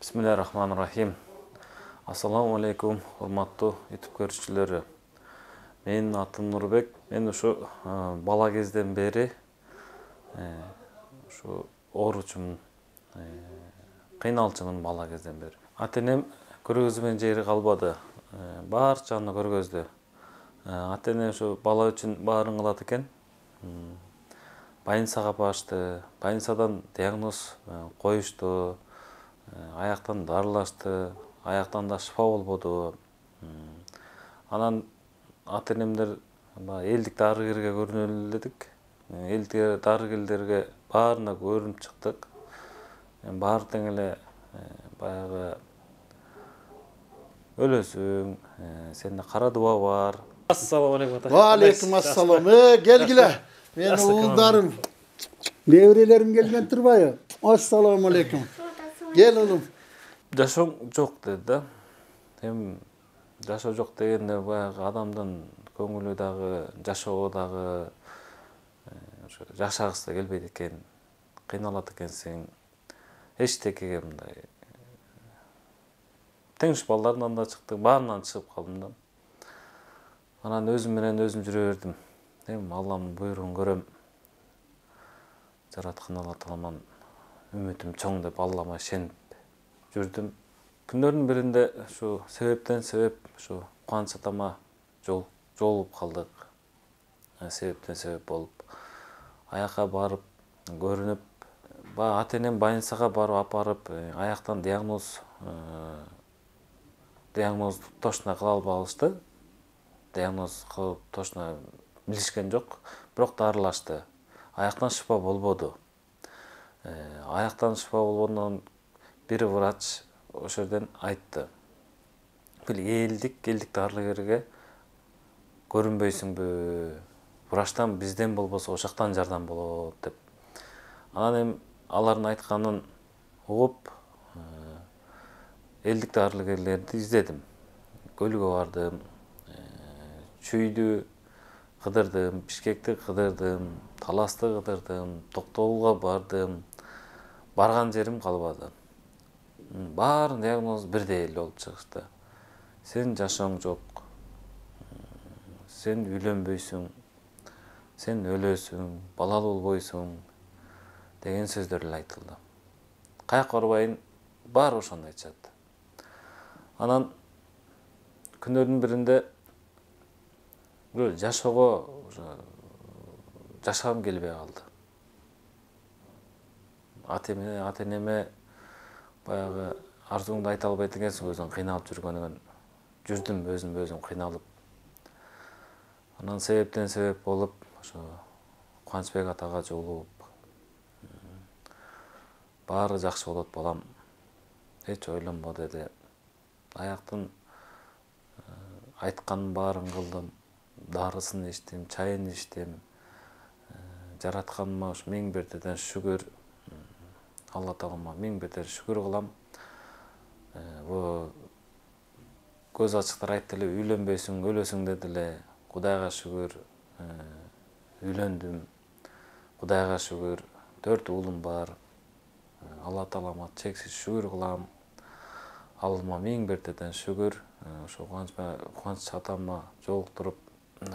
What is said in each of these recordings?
Bismillahirrahmanirrahim. Assalamu alaikum, урматтуу YouTube көрүүчүлөрү. Менин атым Нурбек. Мен ушу бала кезден бери ушу ооручумун, кыйналчумун бала кезден бери. Ата-энем көргөзүмөн жери калбады. Барчаны көргөздү. Ата-энем ушу бала үчүн баарын кылат экен. Больницага башты. Больницадан диагноз коюшту. Аяктан дарылашты, аяктан да шыфа болбоду. Анан ата-энемдер элдик дарыгерге көрүнөлү дедик. Элдик дарыгерлерге баарына көрүнүп чыктык. Баары тең эле баягы өлөсүң, сенде кара дуба бар. Assalamu alaikum. Wa alaikum assalam. Gelgile. Men oğullarım, nevrelerim gelgen turbayı. Assalamu alaikum. Gel oğlum. Жашоо жок dedi да. Эми жашоо жок дегенде баягы адамдын көңүлү дагы, жашоо дагы жашагысы келбейт экен, кыйналат экенсиң. Эчтекеге мындай теңиш балдарынан да чыктык, баарынан чыгып калдым да. Анан өзүм менен өзүм жүрө бердим. Эми Алланын буйругун көрөм. Жараткан Алла Тааламан үмүтүм чоң деп Аллама ишенип жүрдүм. Күндөрдүн биринде ушу себептен себеп ушу Кубаныч атама жолугуп калдык. Себептен себеп болуп аякка барып көрүнүп, ата-энем больницага барып апарып, аяктан диагнозду точно кыла албашты. Диагноз кылып точно билишкен жок, бирок дарылашты. Аяктан шыфа болбоду. Аяктан шыфа болбодон бир врач ошол жерден айтты. Бул элдик дарыгерге көрүнбөйсүңбү? Врачтан бизден болбосо ошоктан жардам болот деп. Анан эми алардын айтканын угуп, элдик дарыгерлерди издедим. Көлгө бардым, Чүйдү кыдырдым, Бишкекти кыдырдым, Таласты кыдырдым, Токтогулга бардым. Барган жерим калбады. Баарын диагноз бирдей эле болуп чыгышты. Сен жашооң жок. Сен үйлөнбөйсүң. Сен өлөсүң, балалуу болбойсуң деген сөздөр эле айтылды. Каяка барбайын, баары ошондой айтышат. Анан күндөрдүн биринде жашоого жашагым келбей калды. Ата-энеме баягы арзуңду айта албайт экенсиң, өзүң кыйналып жүргөнүңөн. Жүрдүм өзүм кыйналып. Анан себептен себеп болуп, ошо Кубанычбек атага жолугуп, баары жакшы болот балам, эч ойлонбо деди. Аяктын айтканын баарын кылдым. Дарысын иштим, чайын иштим. Жаратканыма миң бирден шүгүр. Алла Таалама миң бирден шүгүр кылам. Көз ачыктар айтты эле, үйлөнбөйсүң, өлөсүң деди эле. Кудайга шүгүр, үйлөндүм. Кудайга шүгүр, 4 уулум бар. Алла Таалама чексиз шүгүр кылам. Аллама миң бирден шүгүр. Ошо Кубаныч атама жолуктуруп,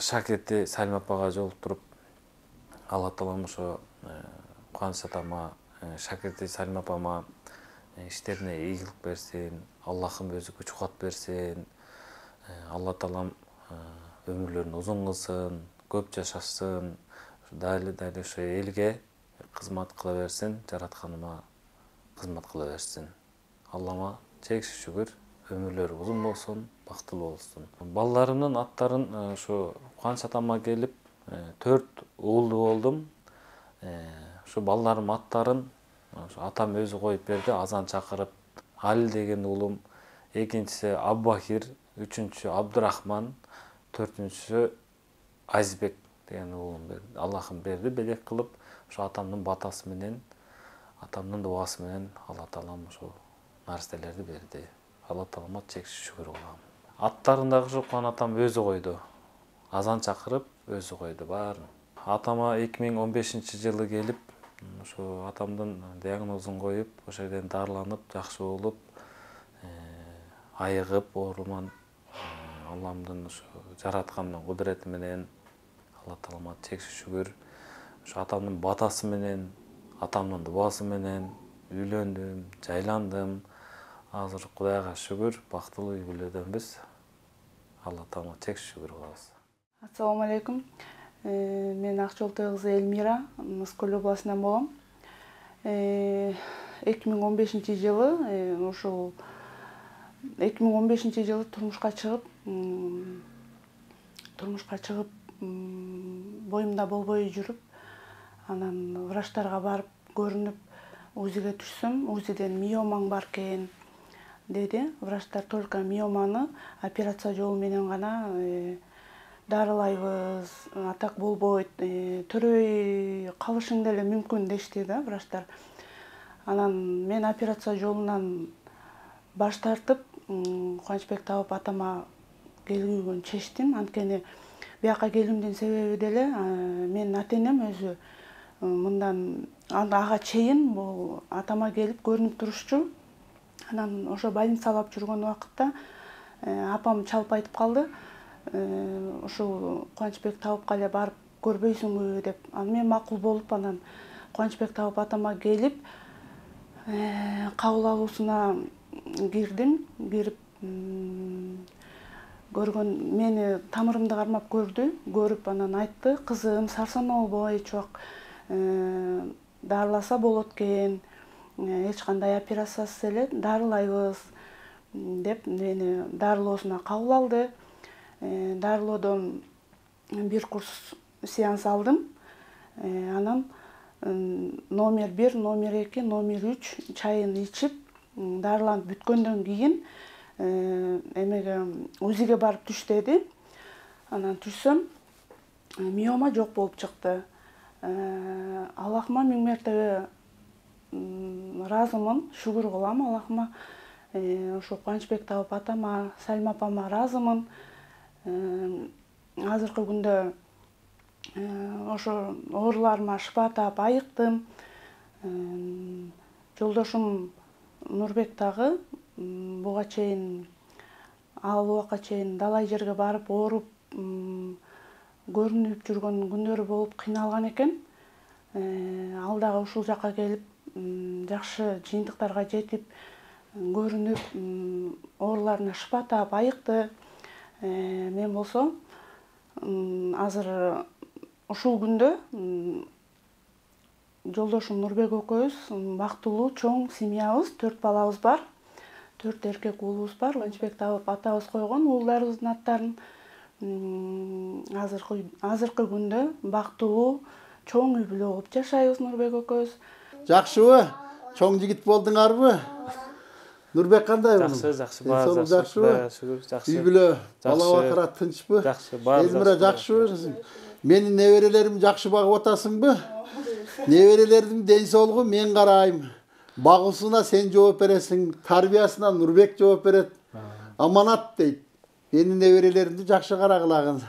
шакирти Салим апага жолуктуруп, Алла Таалам ошо Кубаныч атама, шакирти Салим апама иштерине ийгилик берсин, Аллахым өзү күч кубат берсин. Алла Таалам өмүрлөрүн узун кылсын, көп жашашсын. Дайли ошо элге кызмат кыла берсин, жаратканыма кызмат кыла берсин. Аллама чексиз шүгүр, өмүрлөрү узун болсун, бактылуу болсун. Балдарымдын аттарын ушу Кубаныч атама келип 4 уулду болдум. Ушу балдарым аттарын атам өзү коюп берди, азан чакырып. Али деген уулум, экинчиси Аббахир, үчүнчүсү Абдурахман, 4-үнчүсү Азизбек деген уулум берди. Аллахым берди, белек кылып, ушу атамдын батасы менен, атамдын дуасы менен Алла Таалам ушу нарселерди берди. Алла Таалама чексиз шүгүр кылам. Аттарын дагы ушу Кубан атам өзү койду. Азан чакырып өзү койду баарын. Атама 2015-жылы келип, ошо атамдын диагнозун коюп, ошол жерден дарыланып, жакшы болуп, айыгып ооруман. Allah'ımdın şu jaratkandын kudreti menen, Allah Taalama çeksiz şükür. Şu atamdın batası menen, atamdın duası menen üylöndüm, jaylandım. Azыр Kudayga şükür, baktılуу үй бүлөдөнбүz. Allah Taalama çeksiz şükür kılabыз. Assalamu alaikum. Men Akçoltoy kızı Elmira, Moskva областынан болом. 2015-жылы, ошол 2015-жылы турмушка чыгып, боюмда болбой жүрүп, анан врачтарга барып көрүнүп, УЗИге түшсөм, УЗИден миомаң бар экен деди. Врачтар только миоманы операция жолу менен гана дарылайбыз, атак болбойт, төрөй калышың деле мүмкүн дешти да врачтар. Анан мен операция жолунан баш тартып, Кубанычбек табып атама келүүгөн чечтим. Анткени бияка келүүмдүн себеби деле менин ата-энем өзү мындан ага чейин бул атама келип көрүнүп турушчу. Анан ошо больницалап жүргөн убакытта апам чалып айтып калды. Ошол Кубанычбек табыпка эле барып көрбөйсүңбү деп. Анан мен макул болуп, анан Кубанычбек табып атама келип, кабыл алуусуна кирдим. Кирип көргөн мени тамырымды кармап көрүп анан айтты: "Кызым, сарсаноо болбой эч убак дарыласа болот экен. Эч кандай операциясыз эле дарылайбыз" деп мени дарылоосуна кабыл алды. Дарылоодон бир курс сеанс алдым. Анан номер 1, номер 2, номер 3 чайын ичип, дарыланып бүткөндөн кийин эмеге УЗИге барып түш деди. Анан түшсөм, миома жок болуп чыкты. Аллахыма миң мертебе разымын, шүгүр кылам Аллахыма. Ошо Кубанычбек табып атама, Салима апама разымын. Азыркы күндө ошо ооруларыма шыпа таап айыктым. Жолдошум Нурбек дагы буга чейин, ал убакка чейин далай жерге барып ооруп, көрүнүп жүргөн күндөрү болуп кыйналган экен. Ал дагы ушул жакка келип, жакшы жыйынтыктарга жетип, көрүнүп, ооруларына шыпа таап айыкты. Мен болсо азыр ушул күндө жолдошум Нурбек экөөбүз бактылуу чоң семьябыз, 4 балабыз бар. 4 эркек уулубуз бар. Кубанычбек табып атабыз койгон уулдарыбыздын аттарын. Азыркы күндө бактылуу чоң үй бүлө болуп жашайбыз Нурбек экөөбүз. Жакшыбы? Чоң жигит болдуңарбы? Нурбек кандай болду? Жакшы, баары жакшыбы? Үй бүлө, бала бакыра тынчпы? Жакшы, баары Элмира жакшыбы? Менин неберелерим жакшы багып атасыңбы? Неберелердин ден соолугу мен карайм. Багуусуна сен жооп бересиң, тарбиясына Нурбек жооп берет. Аманат дейт. Менин неберелеримди жакшы карагылагын.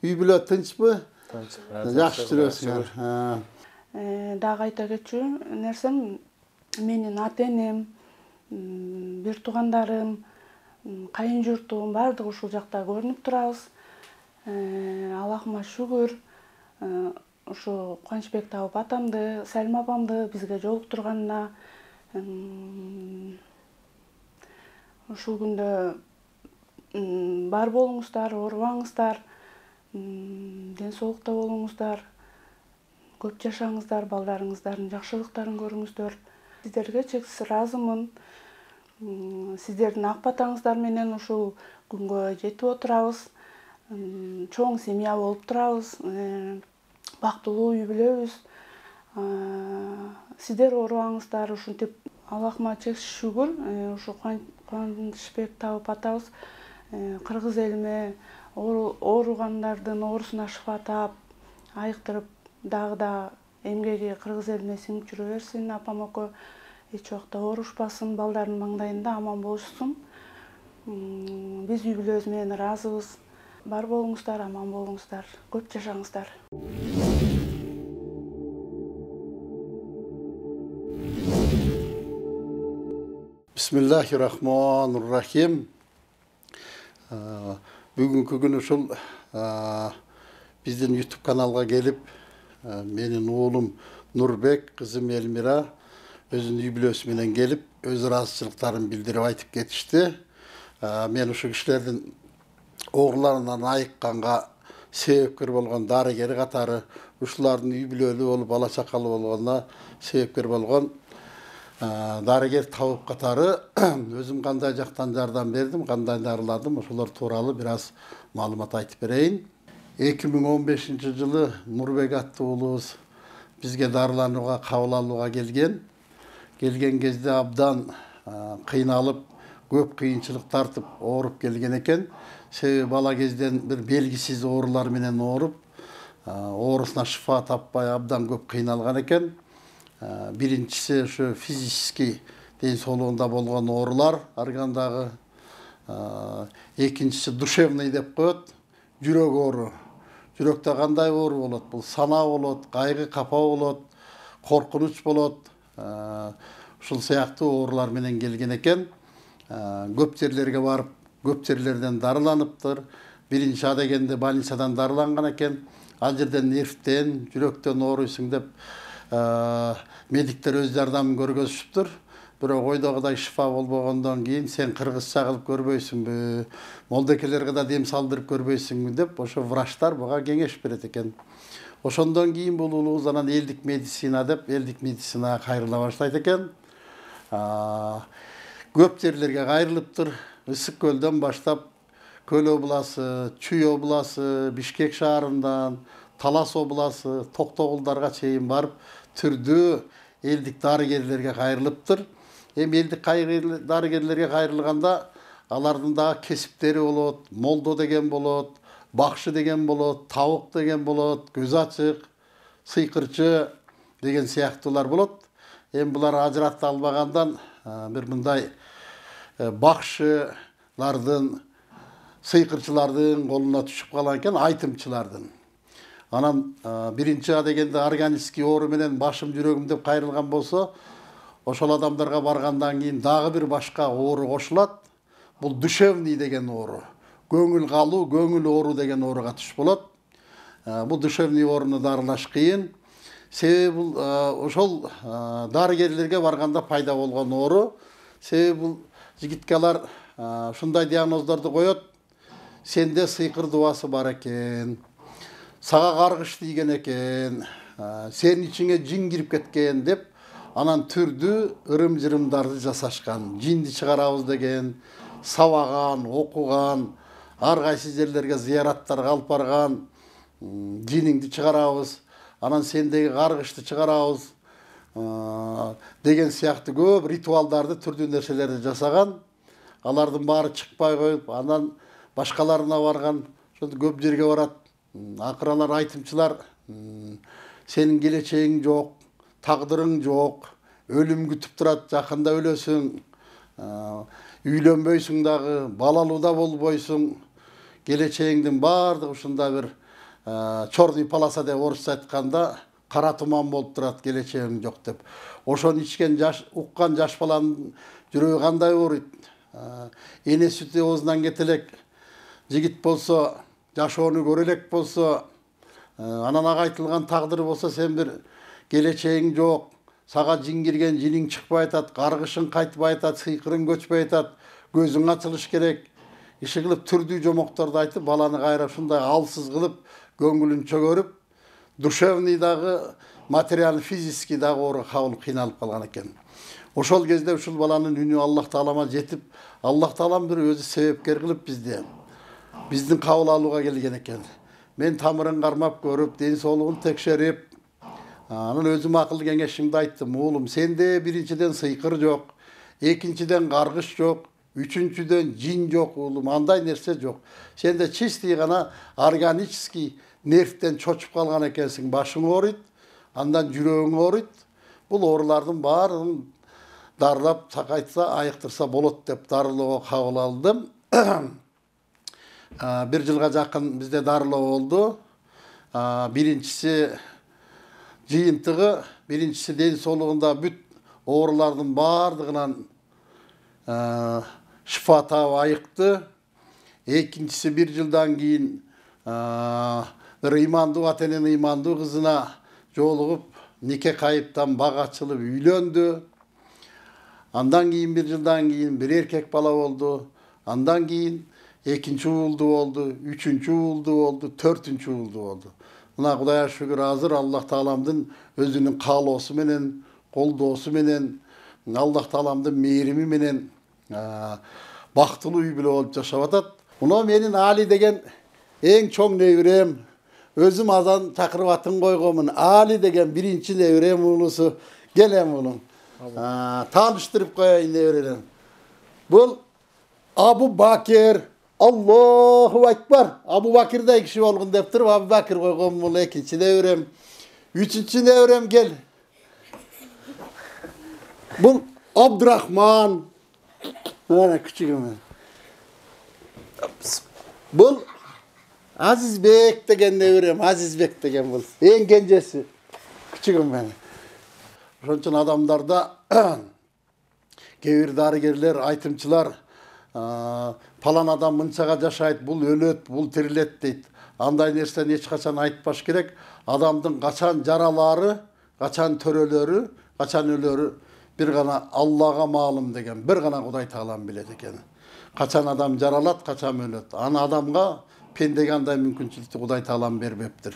Үй бүлө тынчпы? Тынч. Жакшы жүрөсүңөр. Дагы айта кетчү нерсем, менин ата-энем, бир туугандарым, кайын журтум баардыгы ушул жакта көрүнүп турабыз. Аллахыма шүгүр. Ушу Кубанычбек табып атамды, Салима апамды бизге жолуктурганына. Ушул күндө бар болуңуздар, оорубаңыздар, ден соолукта болуңуздар, көп жашаңыздар, балдарыңыздардын жакшылыктарын көрүңүздөр. Сиздерге чексиз ыраазымын. Сиздердин ак батаңыздар менен ушул күнгө жетип отурабыз. Чоң семья болуп турабыз. Бактылуу үй бүлөбүз. Сиздер оорубаңыздар, ушинтип Аллахыма чексиз шүгүр. Ушу Кубанычбек табып атабыз кыргыз элиме ооругандардын оорусуна шыпа таап, айыктырып, дагы да эмгеги кыргыз элине сиңип жүрө берсин. Апам экөө эч убакта оорушпасын, балдардын маңдайында аман болушсун. Биз үй бүлөбүз менен ыраазыбыз. Бар болуңуздар, аман болуңуздар, көп жашаңыздар. Bismillahirrahmanirrahim. Бүгүнкү күнү ушул биздин YouTube каналга келип, менин уулум Нурбек, кызым Элмира өзүнүн үй бүлөсү менен келип, өз ыраазычылыктарын билдирип айтып кетишти. Мен ушул кишилердин ооруларынан айыкканга себепкер болгон дарыгер катары, ушулардын үй бүлөлүү болуп, бала чакалуу болгонуна себепкер болгон дарыгер табып катары өзүм кандай жактан жардам бердим, кандай дарыладым, ошолор тууралуу бир аз маалымат айтып берейин. 2015-жылы Нурбек аттуу уулубуз бизге дарыланууга, кабыл алууга келген. Келген кезде абдан кыйналып, көп кыйынчылык тартып, ооруп келген экен. Себеби бала кезден бир белгисиз оорулар менен ооруп, оорусуна шифа таппай абдан көп кыйналган экен. Биринчиси ушу физический ден соолугунда болгон оорулар, аргандагы. Экинчиси душевный деп коет, жүрөк оору. Жүрөктө кандай оору болот? Бул санаа болот, кайгы, капа болот, коркунуч болот. Ушул сыяктуу оорулар менен келген экен. Көп жерлерге барып, көп жерлерден дарыланыптыр. Биринчи адегенде больницадан дарыланган экен. Ал жерден нервтен, жүрөктөн ооруйсуң деп медиктер өз жардамын көргөзүшүптүр. Бирок ойдогудай шифа болбогондон кийин сен кыргызча кылып көрбөйсүңбү, молдекелерге да дем салдырып көрбөйсүңбү деп ошо врачтар буга кеңеш берет экен. Ошондон кийин бул уулубуз анан элдик медицина деп, элдик медицинага кайрыла баштайт экен. Көп жерлерге кайрылыптыр. Ысык көлдөн баштап Көл обласы, Чүй обласы, Бишкек шаарындан, Талас обласы, Токтогулдарга чейин барып, түрдүү элдик дарыгерлерге кайрылыптыр. Эми элдик дарыгерлерге кайрылганда алардын дагы кесиптери болот, молдо деген болот, бакшы деген болот, табык деген болот, көз ачык, сыйкырчы деген сыяктуулар болот. Эми булар ажырата албагандан бир мындай бакшылардын, сыйкырчылардын колуна түшүп калган экен, айтымчылардын. Анан биринчи адегенде органический оору менен башым жүрөгүм деп кайрылган болсо, ошол адамдарга баргандан кийин дагы бир башка оору кошулат. Бул душевный деген оору. Көңүл калуу, көңүл оору деген ооруга түшүп болот. Бул душевный ооруну дарылаш кыйын. Себеби бул ошол дарыгерлерге барганда пайда болгон оору. Себеби бул жигитке алар ушундай диагноздорду коет. Сенде сыйкыр дубасы бар экен. Сага каргыш тийген экен. Сенин ичиңе жин кирип кеткен деп, анан түрдүү ырым-жырымдарды жасашкан. Жинди чыгарабыз деген, сабаган, окуган, ар кайсы жерлерге зыяраттарга алып барган, жиниңди чыгарабыз, анан сендеги каргышты чыгарабыз деген сыяктуу көп ритуалдарды, түрдүү нерселерди жасаган. Алардын баары чыкпай коюп, анан башкаларына барган, ошондо көп жерге барат. Акыралар, айтымчылар, сенин келечегиң жок, тагдырың жок, өлүм күтүп турат, жакында өлөсүң, үйлөнбөйсүң дагы, балалуу да болбойсуң, келечегиңдин баардыгы ушунда бир черный полоса деп орусча айтканда, кара туман болуп турат, келечегиң жок деп. Ошону ичкен уккан жаш баланын жүрөгү кандай ооруйт? Эне сүтү оозунан кете элек, жигит болсо, жашоону көрө элек болсо, анан ага айтылган тагдыр болсо, сен бир келечегиң жок, сага жин кирген, жиниң чыкпай атат, каргышың кайтпай атат, сыйкырың көчпөй атат, көзүң ачылыш керек. Иши кылып түрдүү жомокторду айтып, баланы кайра ушундай алсыз кылып, көңүлүн чөгөрүп, душевный дагы, материал, физический дагы ооруга кабылып кыйналып калган экен. Ошол кезде ушул баланын үнү Аллах Таалама жетип, Аллах Таалам бир өзү себепкер кылып биздин кабыл алууга келген экен. Мен тамырын кармап көрүп, ден соолугун текшерип, анан өзүм акыл кеңешимди айттым. Уулум, сенде биринчиден сыйкыр жок, экинчиден каргыш жок, үчүнчүдөн жин жок, уулум, андай нерсе жок. Сенде чистый гана органический нервтен чочуп калган экенсиң, башың ооруйт, андан жүрөгүң ооруйт. Бул оорулардын баарын дарылап, сакайтса, айыктырса болот деп дарылоого кабыл алдым. Бир жылга жакын бизде дарылоо болду. Биринчиси жыйынтыгы, биринчиси ден соолугунда бүт оорулардын баардыгынан шифа таап айыкты. Ekинчisi 1 жылдан кийин bir imandуу ата-эненин имандуу кызына жолугуп, нике кайыптан бак ачылып үйлөндү. Андан кийин 1 жылдан кийин bir эркек бала болду. Андан кийин экинчи уулду болду, үчүнчү уулду болду, төртүнчү уулду болду. Мына Кудайга шүгүр азыр Аллах Тааламдын өзүнүн каалоосу менен, колдоосу менен, Аллах Тааламдын мээрими менен бактылуу үй бүлө болуп жашап атат. Мына менин Али деген эң чоң небирем. Өзүм азан чакырып атын койгонмун. Али деген биринчи небирем уулусу. Келем уулум. Тааныштырып коеюн небирелерим. Бул Абу Бакир. Allahu Ekber. Abu Bakir de kişi olgun deyip durup Abu Bakir koygun bunu ikinci devrem. Üçüncü devrem gel. Bu Abdurrahman. Böyle küçüğüm. Bu Azizbek degen devrem. Azizbek degen bu. En gencesi. Küçüğüm ben. Onun için adamlarda gevir darıgerler, aytımçılar falan adam mınçaga жашайт, бул өлөт, бул тирилет дейт. Андай нерсени эч качан айтпаш керек. Адамдын качан жаралары, качан төрөлөрү, качан өлөрү бир гана Аллага маалым деген, бир гана Кудай Таалам билет экен. Качан адам жаралат, качан өлөт. Аны адамга пендеге андай мүмкүнчүлүктү Кудай Таалам бербептир.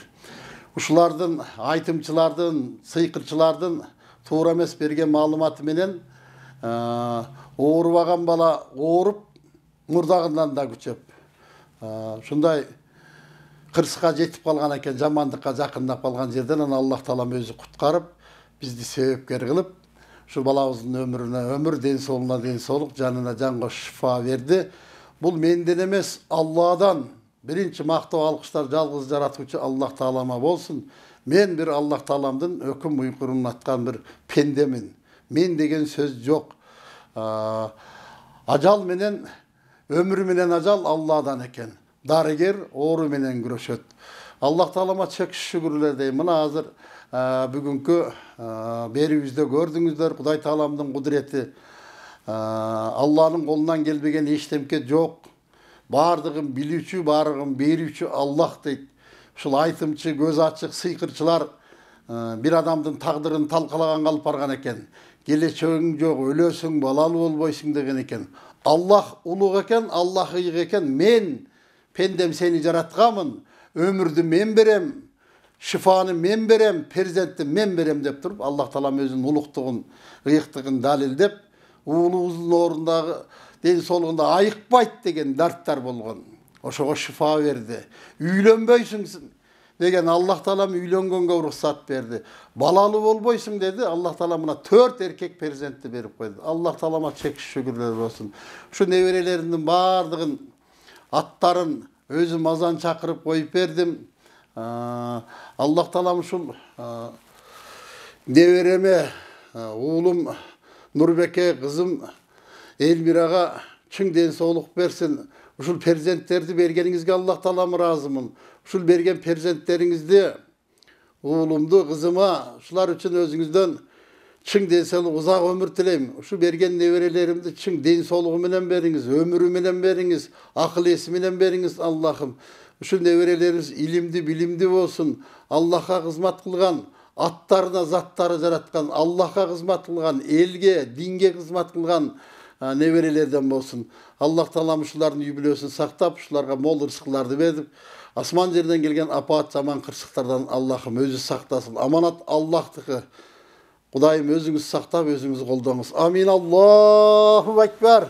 Ушулардын, айтымчылардын, сыйкырчылардын туура эмес берген маалыматы менен оорубаган бала ооруп мурдагынан да күчөп. Шундай кырсыкка жетип калган экен, жамандыкка жакындап калган жерден Аллах Таалам өзү куткарып, бизди себепкер кылып, ушу балабыздын өмүрүнө өмүр, ден соолугуна ден соолук, жанына жан кош шифа берди. Бул менден эмес, Алладан. Биринчи мактоо алкыштар жалгыз жаратуучу Аллах Таалама болсун. Мен бир Аллах Тааламдын өкүм уйкурун аткан бир пендемин. Мен деген сөз жок. Ажал менен ömrü менен ажал Алладан экен. Дарыгер оору менен күрөшөт. Аллах Таалама чексиз шүгүрлөр дейм. Мына азыр бүгүнкү берүүбүздө көрдүңүздөр, Кудай Тааламдын кудурети. Алланын колунан келбеген эчтемке жок. Бардыгын билүүчү, бардыгын берүүчү Аллах дейт. Ушул айтымчы, көз ачык, сыйкырчылар бир адамдын тагдырын талкалаган алып барган экен. Келечегиң жок, өлөсүң, балалуу болбойсуң деген экен. Аллах улуг экен, Аллах ыйык экен. Мен пендем сени жаратканмын. Өмүрдү мен берем, шифаны мен берем, перзентти мен берем деп туруп, Аллах Таалам өзүнүн улуктугун, ыйыктыгын далилдеп, уулубуздун ордундагы ден соолугунда айыкпайт деген дарттар болгон. Ошого шифа берди. Үйлөнбөйсүң деген Аллах Таалам үйлөнгөнгө уруксат берди. Балалуу болбойсуң деди. Аллах Таалам мына 4 эркек перзентти берип койду. Аллах Таалама чексиз шүгүрлөр болсун. Ушу неберелеримдин бардыгын аттарын өзүм азан чакырып коюп бердим. Аллах Таалам ушул небереме, уулум Нурбеке, кызым Элмирага чың ден соолук берсин. Ушул перзенттерди бергениңизге Аллах Таалам ыраазымын. Ушул берген перзенттериңизди, уулумду, кызыма, ушулар үчүн өзүңүздөн чың ден соолук, узак өмүр тилейм. Ушу берген неберелеримди чың ден соолугу менен бериңиз, өмүрү менен бериңиз, акыл эси менен бериңиз, Аллахым. Ушул неберелерибиз илимди, билимди болсун. Аллахка кызмат кылган, аттарына заттары жараткан, Аллахка кызмат кылган, элге, динге кызмат кылган неберелерден болсун. Аллах Таалам ушулардын үй бүлөсүн сактап, ушуларга мол ырзыкыларды берип, асман жерден келген апаат жаман кырсыктардан Аллахым өзү сактасын. Аманат Аллахтыкы. Кудайым өзүңүз сактап, өзүңүз колдоңуз. Амин. Аллаху Экбер.